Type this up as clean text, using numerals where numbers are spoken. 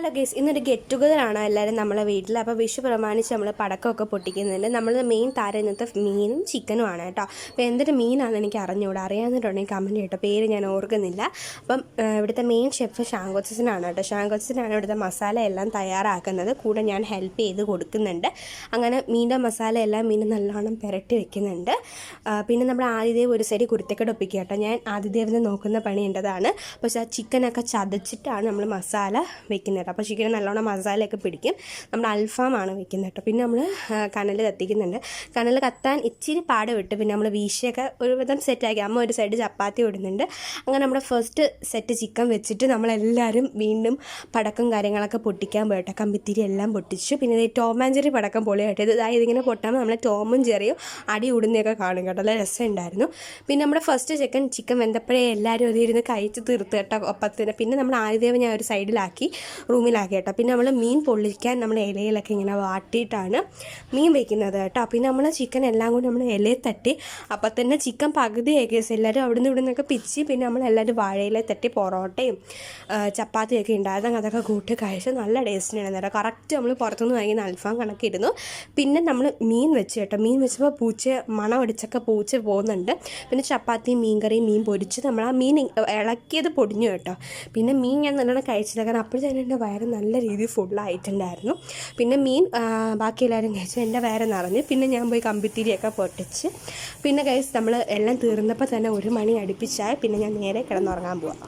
Hello guys, ഇന്നൊരു get ടുഗദറാണ് എല്ലാവരും നമ്മളെ വീട്ടിൽ. അപ്പോൾ വിഷു പ്രമാണിച്ച് നമ്മൾ പടക്കമൊക്കെ പൊട്ടിക്കുന്നുണ്ട്. നമ്മൾ മെയിൻ താരം ഇന്നത്തെ മീനും ചിക്കനും ആണ് കേട്ടോ. അപ്പോൾ എന്തൊരു മീനാണെന്ന് എനിക്ക് അറിഞ്ഞുകൂടാ, അറിയാവുന്നവരുണ്ടെങ്കിൽ കമൻറ്റ് കേട്ടോ, പേര് ഞാൻ ഓർക്കുന്നില്ല. അപ്പം ഇവിടുത്തെ മെയിൻ ഷെഫ് ഷാങ്കോച്ചനാണ് കേട്ടോ. ഷാങ്കോച്ചനാണ് ഇവിടുത്തെ മസാല എല്ലാം തയ്യാറാക്കുന്നത്. കൂടെ ഞാൻ ഹെൽപ്പ് ചെയ്ത് കൊടുക്കുന്നുണ്ട്. അങ്ങനെ മീൻ്റെ മസാല എല്ലാം മീൻ നല്ലോണം പുരട്ടി വെക്കുന്നുണ്ട്. പിന്നെ നമ്മൾ ആദിദേവ് ഒരു സൈഡ് കുരുത്തക്കേട് ഒപ്പിക്കുക കേട്ടോ. ഞാൻ ആദിദേവിനെ നോക്കുന്ന പണി എൻ്റെതാണ്. പക്ഷേ ആ ചിക്കനൊക്കെ ചതച്ചിട്ടാണ് നമ്മൾ മസാല വെക്കുന്നത്. അപ്പോൾ ചിക്കൻ നല്ലോണം മസാലയൊക്കെ പിടിക്കും. നമ്മൾ അൽഫാമാണ് വെക്കുന്നത് കേട്ടോ. പിന്നെ നമ്മൾ കനൽ കത്തിക്കുന്നുണ്ട്. കനൽ കത്താൻ ഇച്ചിരി പാട് വിട്ട് പിന്നെ നമ്മൾ വീശിയൊക്കെ ഒരുവിധം സെറ്റാക്കി. അമ്മ ഒരു സൈഡ് ചപ്പാത്തി ഇടുന്നുണ്ട്. അങ്ങനെ നമ്മുടെ ഫസ്റ്റ് സെറ്റ് ചിക്കൻ വെച്ചിട്ട് നമ്മളെല്ലാവരും വീണ്ടും പടക്കം കാര്യങ്ങളൊക്കെ പൊട്ടിക്കാൻ പോയിട്ടോ. കമ്പിത്തിരി എല്ലാം പൊട്ടിച്ചു. പിന്നെ ഇത് ടോം ആൻഡ് ജെറി പടക്കം പൊളിയായിട്ട് അതായത് ഇതിങ്ങനെ പൊട്ടാകുമ്പോൾ നമ്മൾ ടോമും ജെറിയും അടി ഉടുന്നൊക്കെ കാണും കേട്ടോ. നല്ല രസമുണ്ടായിരുന്നു. പിന്നെ നമ്മുടെ ഫസ്റ്റ് ചിക്കൻ വെന്തപ്പോഴേ എല്ലാവരും അതിരുന്ന് കഴിച്ച് തീർത്ത് കേട്ടോ ഒപ്പത്തിന്. പിന്നെ നമ്മൾ ആദ്യം ഞാൻ ഒരു സൈഡിലാക്കി റൂമിലാക്കി കേട്ടോ. പിന്നെ നമ്മൾ മീൻ പൊള്ളിക്കാൻ നമ്മൾ ഇലയിലൊക്കെ ഇങ്ങനെ വാട്ടിയിട്ടാണ് മീൻ വയ്ക്കുന്നത് കേട്ടോ. പിന്നെ നമ്മൾ ചിക്കൻ എല്ലാം കൂടി നമ്മൾ ഇലയിൽ തട്ടി. അപ്പം തന്നെ ചിക്കൻ പകുതിയൊക്കെ എല്ലാവരും അവിടുന്ന് ഇവിടെ നിന്നൊക്കെ പിച്ചി. പിന്നെ നമ്മളെല്ലാവരും വാഴയില തട്ടി പൊറോട്ടയും ചപ്പാത്തിയൊക്കെ ഉണ്ടായിരുന്നു. അതൊക്കെ കൂട്ടി കഴിച്ച് നല്ല ടേസ്റ്റിനാണ് കേട്ടോ. കറക്റ്റ് നമ്മൾ പുറത്തുനിന്ന് വാങ്ങിക്കുന്ന അൽഫാം കണക്കിരുന്നു. പിന്നെ നമ്മൾ മീൻ വെച്ച് കേട്ടോ. മീൻ വെച്ചപ്പോൾ മണം അടിച്ചൊക്കെ പൂച്ച പോകുന്നുണ്ട്. പിന്നെ ചപ്പാത്തി, മീൻ കറി, മീൻ പൊരിച്ച് നമ്മൾ ആ മീൻ ഇളക്കിയത് പൊടിഞ്ഞു കേട്ടോ. പിന്നെ മീൻ ഞാൻ നല്ലോണം കഴിച്ചില്ല, കാരണം അപ്പോഴത്തേനും എൻ്റെ വയറ് നല്ല രീതിയിൽ ഫുള്ളായിട്ടുണ്ടായിരുന്നു. പിന്നെ മീൻ ബാക്കി എല്ലാവരും കഴിച്ചു. എൻ്റെ വയറ് നിറഞ്ഞു. പിന്നെ ഞാൻ പോയി കമ്പിത്തിരിയൊക്കെ പൊട്ടിച്ച്. പിന്നെ കഴിച്ച് നമ്മൾ എല്ലാം തീർന്നപ്പോൾ തന്നെ 1 മണി അടുപ്പിച്ചായി. പിന്നെ ഞാൻ നേരെ കിടന്നുറങ്ങാൻ പോവാം.